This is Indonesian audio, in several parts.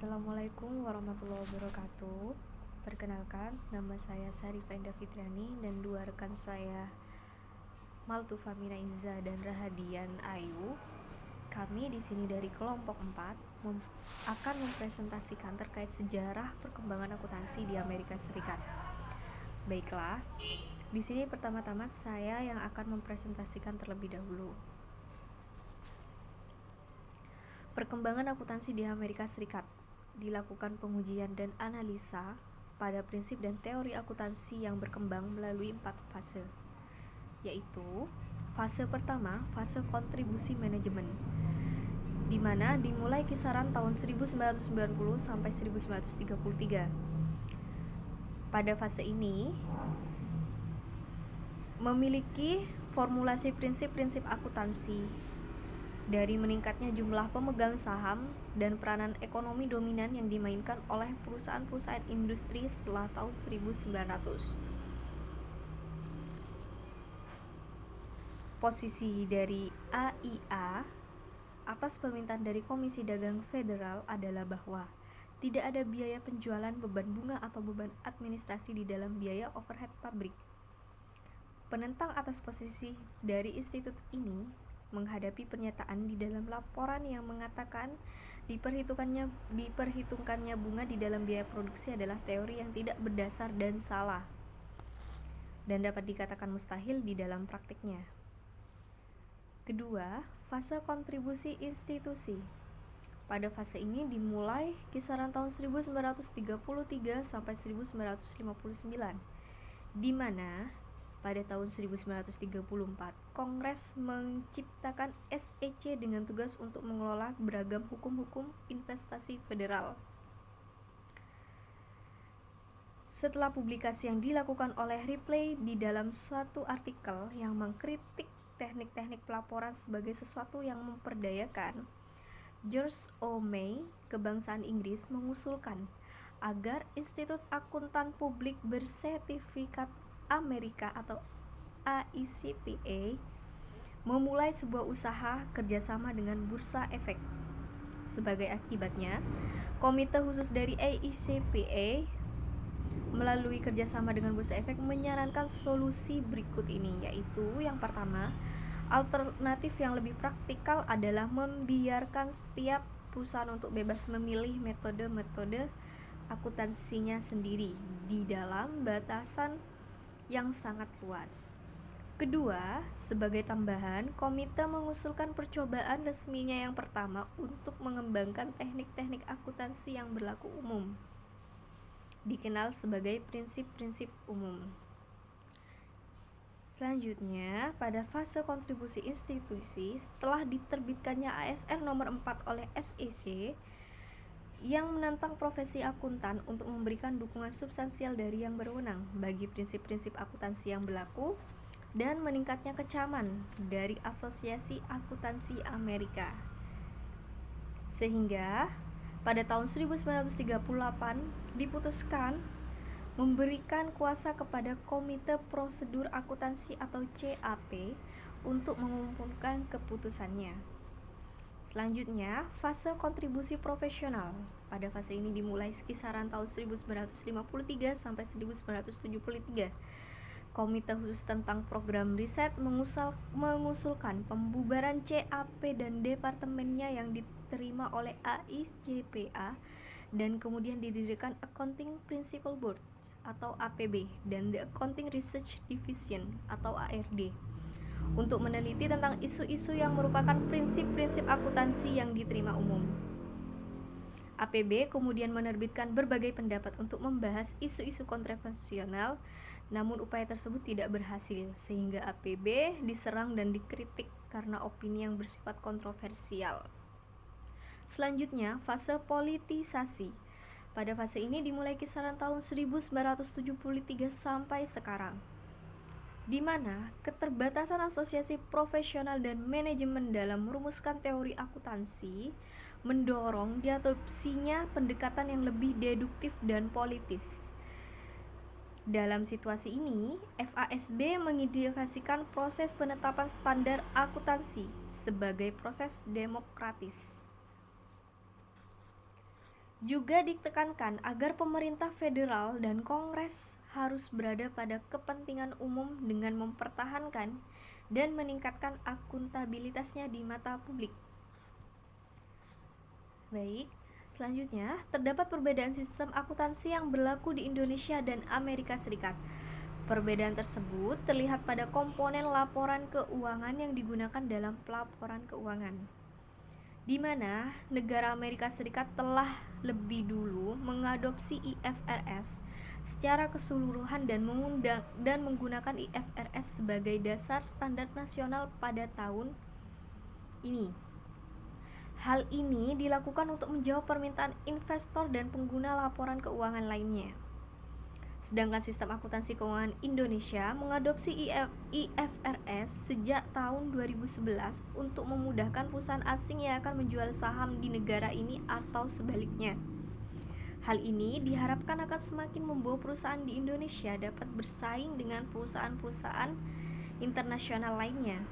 Assalamualaikum warahmatullahi wabarakatuh. Perkenalkan, nama saya Syarifah Indah Fitriani dan dua rekan saya, Maltu Famina Iza dan Rahadian Ayu. Kami di sini dari kelompok 4 akan mempresentasikan terkait sejarah perkembangan akuntansi di Amerika Serikat. Baiklah, di sini pertama-tama saya yang akan mempresentasikan terlebih dahulu. Perkembangan akuntansi di Amerika Serikat. Dilakukan pengujian dan analisa pada prinsip dan teori akuntansi yang berkembang melalui 4 fase, yaitu fase pertama, fase kontribusi manajemen, di mana dimulai kisaran tahun 1990 sampai 1933. Pada fase ini memiliki formulasi prinsip-prinsip akuntansi dari meningkatnya jumlah pemegang saham dan peranan ekonomi dominan yang dimainkan oleh perusahaan-perusahaan industri setelah tahun 1900. Posisi dari AIA atas permintaan dari Komisi Dagang Federal adalah bahwa tidak ada biaya penjualan, beban bunga atau beban administrasi di dalam biaya overhead pabrik. Penentang atas posisi dari institut ini menghadapi pernyataan di dalam laporan yang mengatakan diperhitungkannya bunga di dalam biaya produksi adalah teori yang tidak berdasar dan salah, dan dapat dikatakan mustahil di dalam praktiknya. Kedua, fase kontribusi institusi. Pada fase ini dimulai kisaran tahun 1933 sampai 1959, di mana pada tahun 1934, Kongres menciptakan SEC dengan tugas untuk mengelola beragam hukum-hukum investasi federal. Setelah publikasi yang dilakukan oleh Ripley di dalam suatu artikel yang mengkritik teknik-teknik pelaporan sebagai sesuatu yang memperdayakan, George O. May, kebangsaan Inggris, mengusulkan agar Institut Akuntan Publik Bersertifikat Amerika atau AICPA memulai sebuah usaha kerjasama dengan Bursa Efek. Sebagai akibatnya, komite khusus dari AICPA melalui kerjasama dengan Bursa Efek menyarankan solusi berikut ini, yaitu yang pertama, alternatif yang lebih praktikal adalah membiarkan setiap perusahaan untuk bebas memilih metode-metode akuntansinya sendiri di dalam batasan yang sangat luas. Kedua, sebagai tambahan, komite mengusulkan percobaan resminya yang pertama untuk mengembangkan teknik-teknik akuntansi yang berlaku umum, dikenal sebagai prinsip-prinsip umum. Selanjutnya, pada fase kontribusi institusi, setelah diterbitkannya ASR nomor 4 oleh SEC yang menantang profesi akuntan untuk memberikan dukungan substansial dari yang berwenang bagi prinsip-prinsip akuntansi yang berlaku, dan meningkatnya kecaman dari Asosiasi Akuntansi Amerika. Sehingga pada tahun 1938 diputuskan memberikan kuasa kepada Komite Prosedur Akuntansi atau CAP untuk mengumpulkan keputusannya. Selanjutnya, fase kontribusi profesional. Pada fase ini dimulai kisaran tahun 1953 sampai 1973. Komite khusus tentang program riset mengusulkan pembubaran CAP dan departemennya yang diterima oleh AICPA, dan kemudian didirikan Accounting Principal Board atau APB dan The Accounting Research Division atau ARD untuk meneliti tentang isu-isu yang merupakan prinsip-prinsip akuntansi yang diterima umum. APB kemudian menerbitkan berbagai pendapat untuk membahas isu-isu kontroversial, namun upaya tersebut tidak berhasil, sehingga APB diserang dan dikritik karena opini yang bersifat kontroversial. Selanjutnya, fase politisasi. Pada fase ini dimulai kisaran tahun 1973 sampai sekarang, di mana keterbatasan asosiasi profesional dan manajemen dalam merumuskan teori akuntansi mendorong diadopsinya pendekatan yang lebih deduktif dan politis. Dalam situasi ini, FASB mengindikasikan proses penetapan standar akuntansi sebagai proses demokratis. Juga ditekankan agar pemerintah federal dan Kongres harus berada pada kepentingan umum dengan mempertahankan dan meningkatkan akuntabilitasnya di mata publik. Baik, selanjutnya terdapat perbedaan sistem akuntansi yang berlaku di Indonesia dan Amerika Serikat. Perbedaan tersebut terlihat pada komponen laporan keuangan yang digunakan dalam pelaporan keuangan, di mana negara Amerika Serikat telah lebih dulu mengadopsi IFRS secara keseluruhan dan menggunakan IFRS sebagai dasar standar nasional pada tahun ini. Hal ini dilakukan untuk menjawab permintaan investor dan pengguna laporan keuangan lainnya. Sedangkan sistem akuntansi keuangan Indonesia mengadopsi IFRS sejak tahun 2011 untuk memudahkan perusahaan asing yang akan menjual saham di negara ini atau sebaliknya. Hal ini diharapkan akan semakin membawa perusahaan di Indonesia dapat bersaing dengan perusahaan-perusahaan internasional lainnya.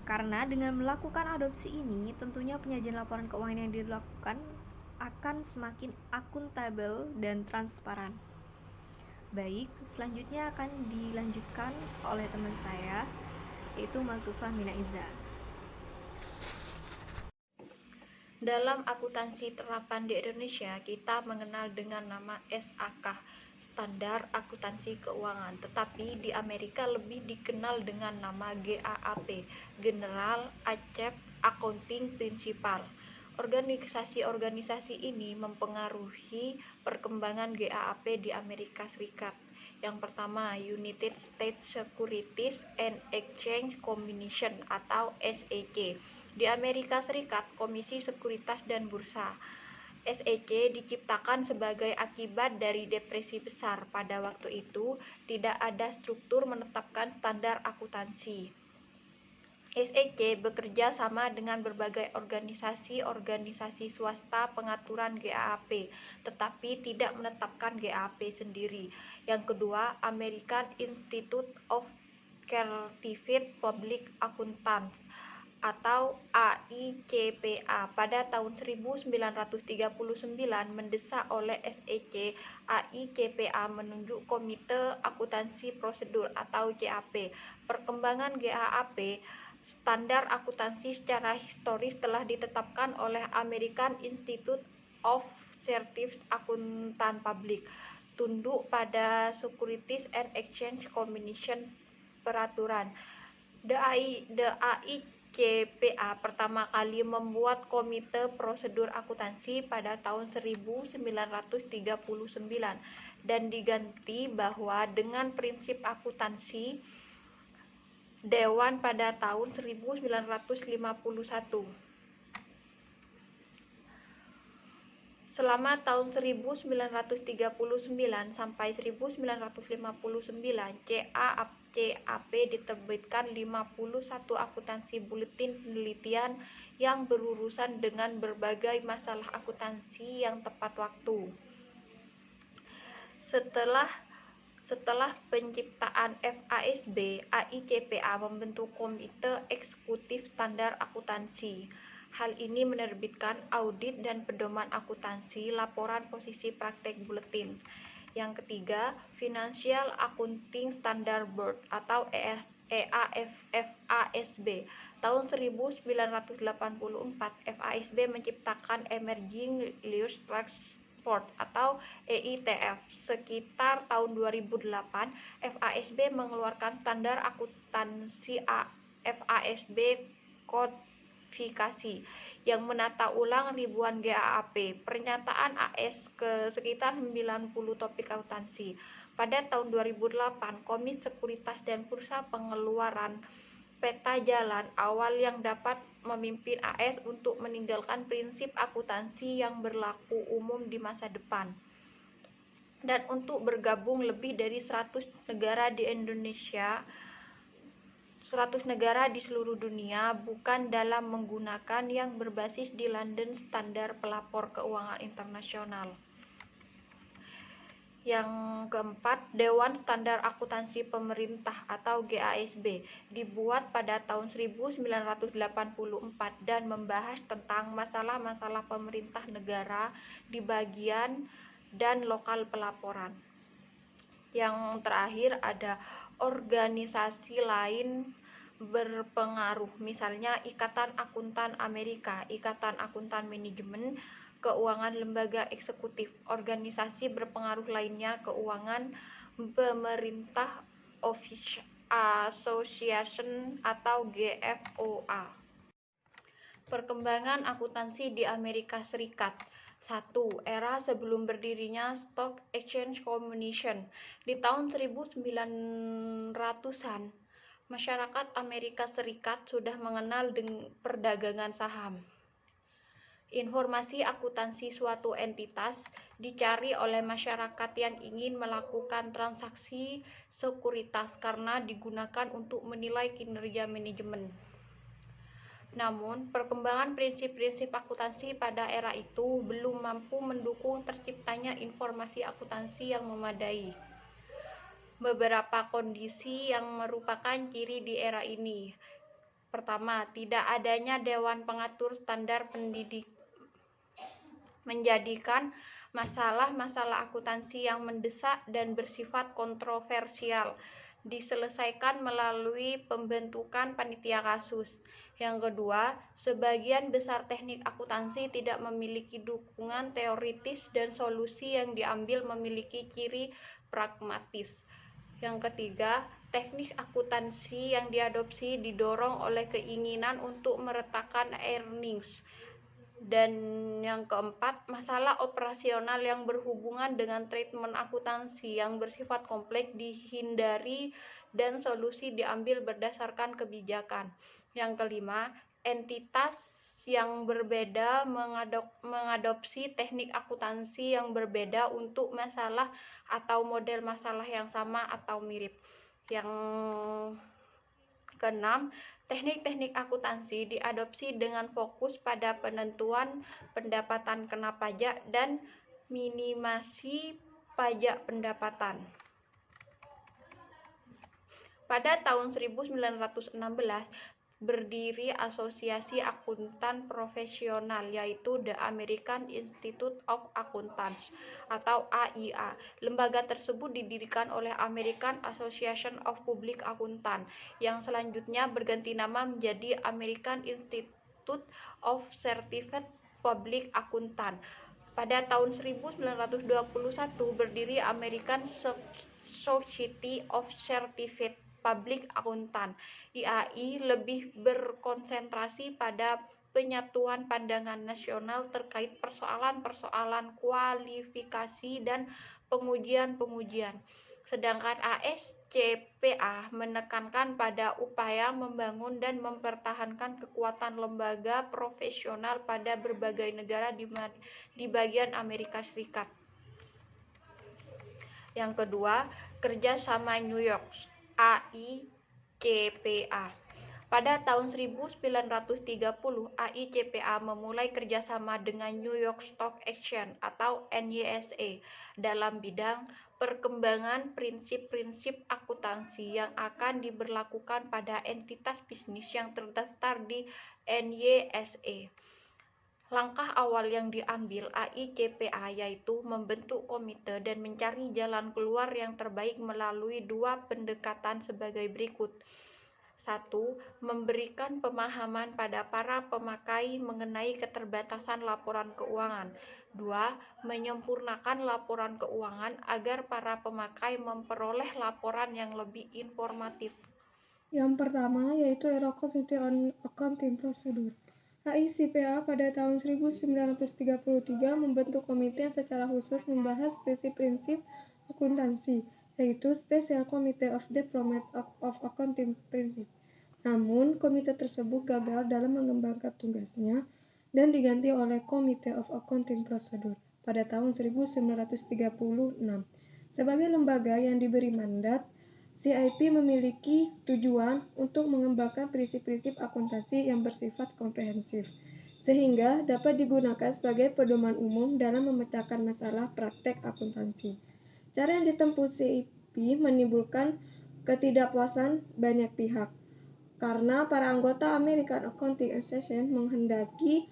Karena dengan melakukan adopsi ini, tentunya penyajian laporan keuangan yang dilakukan akan semakin akuntabel dan transparan. Baik, selanjutnya akan dilanjutkan oleh teman saya, yaitu Maltufah Minaiza. Dalam akuntansi terapan di Indonesia, kita mengenal dengan nama SAK, Standar Akuntansi Keuangan, tetapi di Amerika lebih dikenal dengan nama GAAP, General Accounting Principle. Organisasi-organisasi ini mempengaruhi perkembangan GAAP di Amerika Serikat. Yang pertama, United States Securities and Exchange Commission atau SEC. Di Amerika Serikat, Komisi Sekuritas dan Bursa. SEC diciptakan sebagai akibat dari depresi besar. Pada waktu itu, tidak ada struktur menetapkan standar akuntansi. SEC bekerja sama dengan berbagai organisasi swasta pengaturan GAAP, tetapi tidak menetapkan GAAP sendiri. Yang kedua, American Institute of Certified Public Accountants atau AICPA pada tahun 1939 mendesak oleh SEC. AICPA menunjuk Komite Akuntansi Prosedur atau CAP. Perkembangan GAAP standar akuntansi secara historis telah ditetapkan oleh American Institute of Certified Accountant Public, tunduk pada Securities and Exchange Commission peraturan. The AICPA pertama kali membuat Komite Prosedur Akuntansi pada tahun 1939 dan diganti bahwa dengan prinsip akuntansi Dewan pada tahun 1951. Selama tahun 1939 sampai 1959, CAP diterbitkan 51 akuntansi buletin penelitian yang berurusan dengan berbagai masalah akuntansi yang tepat waktu. Setelah penciptaan FASB, AICPA membentuk Komite Eksekutif Standar Akuntansi. Hal ini menerbitkan audit dan pedoman akuntansi, laporan posisi praktek buletin. Yang ketiga, Financial Accounting Standard Board atau FASB. Tahun 1984, FASB menciptakan Emerging Lease atau EITF. Sekitar tahun 2008, FASB mengeluarkan standar akuntansi FASB kodifikasi yang menata ulang ribuan GAAP. Pernyataan AS ke sekitar 90 topik akuntansi. Pada tahun 2008, Komisi Sekuritas dan Bursa pengeluaran peta jalan awal yang dapat memimpin AS untuk meninggalkan prinsip akuntansi yang berlaku umum di masa depan dan untuk bergabung lebih dari 100 negara di Indonesia, 100 negara di seluruh dunia, bukan dalam menggunakan yang berbasis di London Standar Pelapor Keuangan Internasional. Yang keempat, Dewan Standar Akuntansi Pemerintah atau GASB dibuat pada tahun 1984 dan membahas tentang masalah-masalah pemerintah negara di bagian dan lokal pelaporan. Yang terakhir ada organisasi lain berpengaruh, misalnya Ikatan Akuntan Amerika, Ikatan Akuntan Manajemen Keuangan Lembaga Eksekutif, organisasi berpengaruh lainnya keuangan pemerintah Office Association atau GFOA. Perkembangan akuntansi di Amerika Serikat. 1. Era sebelum berdirinya Stock Exchange Commission. Di tahun 1900-an, masyarakat Amerika Serikat sudah mengenal perdagangan saham. Informasi akuntansi suatu entitas dicari oleh masyarakat yang ingin melakukan transaksi sekuritas karena digunakan untuk menilai kinerja manajemen. Namun, perkembangan prinsip-prinsip akuntansi pada era itu belum mampu mendukung terciptanya informasi akuntansi yang memadai. Beberapa kondisi yang merupakan ciri di era ini. Pertama, tidak adanya Dewan Pengatur Standar Pendidik menjadikan masalah-masalah akuntansi yang mendesak dan bersifat kontroversial diselesaikan melalui pembentukan panitia kasus. Yang kedua, sebagian besar teknik akuntansi tidak memiliki dukungan teoritis dan solusi yang diambil memiliki ciri pragmatis. Yang ketiga, teknik akuntansi yang diadopsi didorong oleh keinginan untuk meretakan earnings. Dan yang keempat, masalah operasional yang berhubungan dengan treatment akuntansi yang bersifat kompleks dihindari dan solusi diambil berdasarkan kebijakan. Yang kelima, entitas yang berbeda mengadopsi teknik akuntansi yang berbeda untuk masalah atau model masalah yang sama atau mirip. Yang keenam, teknik-teknik akuntansi diadopsi dengan fokus pada penentuan pendapatan kena pajak dan minimasi pajak pendapatan. Pada tahun 1916, berdiri Asosiasi Akuntan Profesional, yaitu The American Institute of Accountants atau AIA. Lembaga tersebut didirikan oleh American Association of Public Accountant yang selanjutnya berganti nama menjadi American Institute of Certified Public Accountant. Pada tahun 1921 berdiri American Society of Certified Public Accountant. IAI lebih berkonsentrasi pada penyatuan pandangan nasional terkait persoalan-persoalan kualifikasi dan pengujian-pengujian. Sedangkan ASCPA menekankan pada upaya membangun dan mempertahankan kekuatan lembaga profesional pada berbagai negara di bagian Amerika Serikat. Yang kedua, kerjasama New York, AICPA. Pada tahun 1930, AICPA memulai kerjasama dengan New York Stock Exchange atau NYSE dalam bidang perkembangan prinsip-prinsip akuntansi yang akan diberlakukan pada entitas bisnis yang terdaftar di NYSE. Langkah awal yang diambil AICPA yaitu membentuk komite dan mencari jalan keluar yang terbaik melalui dua pendekatan sebagai berikut. 1. Memberikan pemahaman pada para pemakai mengenai keterbatasan laporan keuangan. 2. Menyempurnakan laporan keuangan agar para pemakai memperoleh laporan yang lebih informatif. Yang pertama yaitu era Committee on Accounting Procedure. AICPA pada tahun 1933 membentuk komite yang secara khusus membahas prinsip-prinsip akuntansi, yaitu Special Committee of Development of Accounting Principles. Namun, komite tersebut gagal dalam mengembangkan tugasnya dan diganti oleh Committee of Accounting Procedure pada tahun 1936. Sebagai lembaga yang diberi mandat, CIP memiliki tujuan untuk mengembangkan prinsip-prinsip akuntansi yang bersifat komprehensif, sehingga dapat digunakan sebagai pedoman umum dalam memecahkan masalah praktek akuntansi. Cara yang ditempuh CIP menimbulkan ketidakpuasan banyak pihak, karena para anggota American Accounting Association menghendaki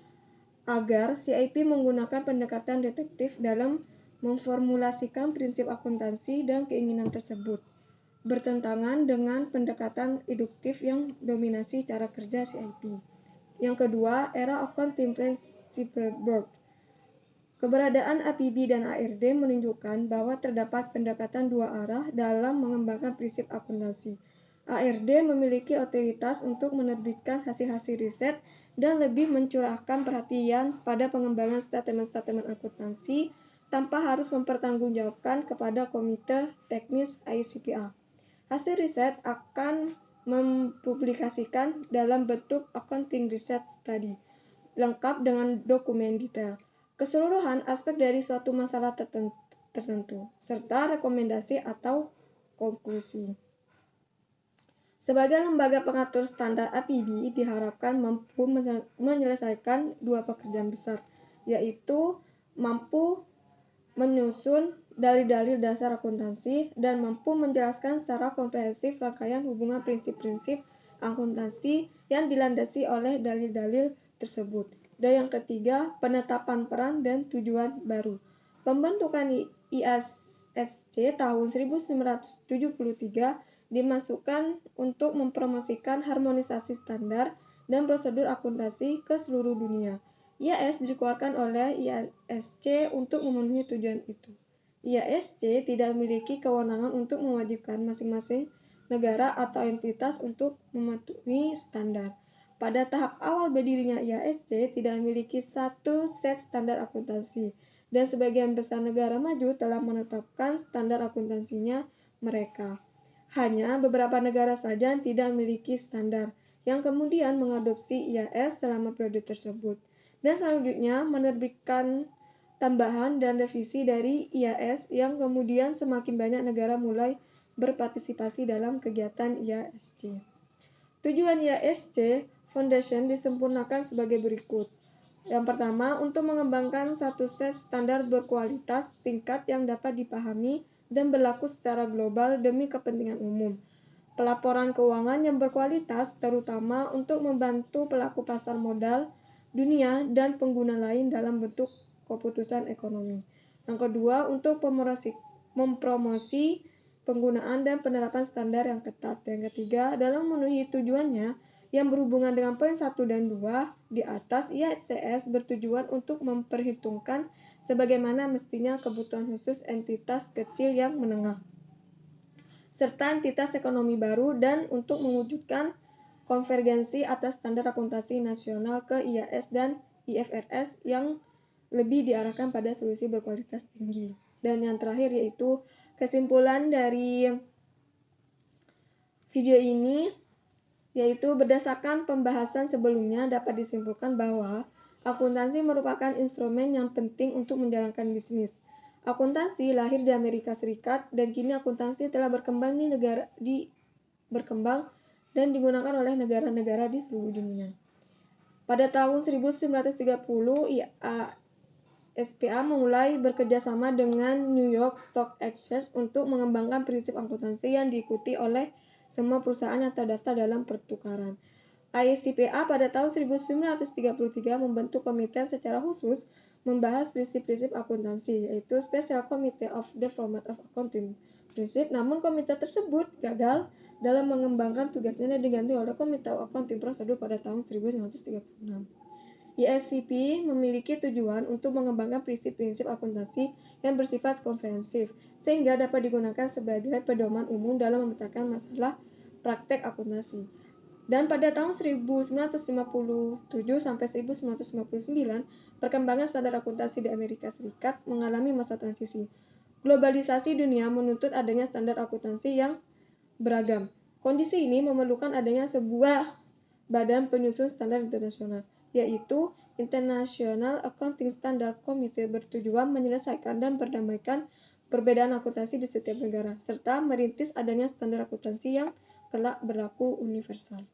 agar CIP menggunakan pendekatan detektif dalam memformulasikan prinsip akuntansi dan keinginan tersebut bertentangan dengan pendekatan induktif yang dominasi cara kerja CIP. Yang kedua, era Accounting Principle Board. Keberadaan APB dan ARD menunjukkan bahwa terdapat pendekatan dua arah dalam mengembangkan prinsip akuntansi. ARD memiliki otoritas untuk menerbitkan hasil-hasil riset dan lebih mencurahkan perhatian pada pengembangan statement-statement akuntansi tanpa harus mempertanggungjawabkan kepada komite teknis ICPA. Hasil riset akan mempublikasikan dalam bentuk Accounting Research Study, lengkap dengan dokumen detail, keseluruhan aspek dari suatu masalah tertentu, serta rekomendasi atau konklusi. Sebagai lembaga pengatur standar APB diharapkan mampu menyelesaikan dua pekerjaan besar, yaitu mampu menyusun dalil-dalil dasar akuntansi dan mampu menjelaskan secara komprehensif rangkaian hubungan prinsip-prinsip akuntansi yang dilandasi oleh dalil-dalil tersebut. Dan yang ketiga, penetapan peran dan tujuan baru. Pembentukan IASC tahun 1973 dimasukkan untuk mempromosikan harmonisasi standar dan prosedur akuntansi ke seluruh dunia. IAS dikeluarkan oleh IASC untuk memenuhi tujuan itu. IASC tidak memiliki kewenangan untuk mewajibkan masing-masing negara atau entitas untuk mematuhi standar. Pada tahap awal berdirinya IASC tidak memiliki satu set standar akuntansi, dan sebagian besar negara maju telah menetapkan standar akuntansinya mereka. Hanya beberapa negara saja yang tidak memiliki standar, yang kemudian mengadopsi IAS selama periode tersebut, dan selanjutnya menerbitkan tambahan dan revisi dari IAS yang kemudian semakin banyak negara mulai berpartisipasi dalam kegiatan IASC. Tujuan IASC Foundation disempurnakan sebagai berikut. Yang pertama, untuk mengembangkan satu set standar berkualitas tingkat yang dapat dipahami dan berlaku secara global demi kepentingan umum. Pelaporan keuangan yang berkualitas terutama untuk membantu pelaku pasar modal dunia dan pengguna lain dalam bentuk keputusan ekonomi. Yang kedua, untuk mempromosi penggunaan dan penerapan standar yang ketat. Yang ketiga, dalam memenuhi tujuannya yang berhubungan dengan poin 1 dan 2 di atas, IASC bertujuan untuk memperhitungkan sebagaimana mestinya kebutuhan khusus entitas kecil yang menengah, serta entitas ekonomi baru, dan untuk mewujudkan konvergensi atas standar akuntansi nasional ke IAS dan IFRS yang lebih diarahkan pada solusi berkualitas tinggi. Dan yang terakhir yaitu kesimpulan dari video ini, yaitu berdasarkan pembahasan sebelumnya dapat disimpulkan bahwa akuntansi merupakan instrumen yang penting untuk menjalankan bisnis. Akuntansi lahir di Amerika Serikat dan kini akuntansi telah berkembang dan digunakan oleh negara-negara di seluruh dunia. Pada tahun 1930, IASPA memulai bekerja sama dengan New York Stock Exchange untuk mengembangkan prinsip akuntansi yang diikuti oleh semua perusahaan yang terdaftar dalam pertukaran. ICPA pada tahun 1933 membentuk komite secara khusus membahas prinsip-prinsip akuntansi, yaitu Special Committee of the Format of Accounting Principles. Namun komite tersebut gagal dalam mengembangkan tugasnya dan diganti oleh Committee of Accounting Procedure pada tahun 1936. ICP memiliki tujuan untuk mengembangkan prinsip-prinsip akuntansi yang bersifat komprehensif, sehingga dapat digunakan sebagai pedoman umum dalam memecahkan masalah praktek akuntansi. Dan pada tahun 1957 sampai 1959, perkembangan standar akuntansi di Amerika Serikat mengalami masa transisi. Globalisasi dunia menuntut adanya standar akuntansi yang beragam. Kondisi ini memerlukan adanya sebuah badan penyusun standar internasional, yaitu International Accounting Standard Committee, bertujuan menyelesaikan dan perdamaikan perbedaan akuntansi di setiap negara, serta merintis adanya standar akuntansi yang kelak berlaku universal.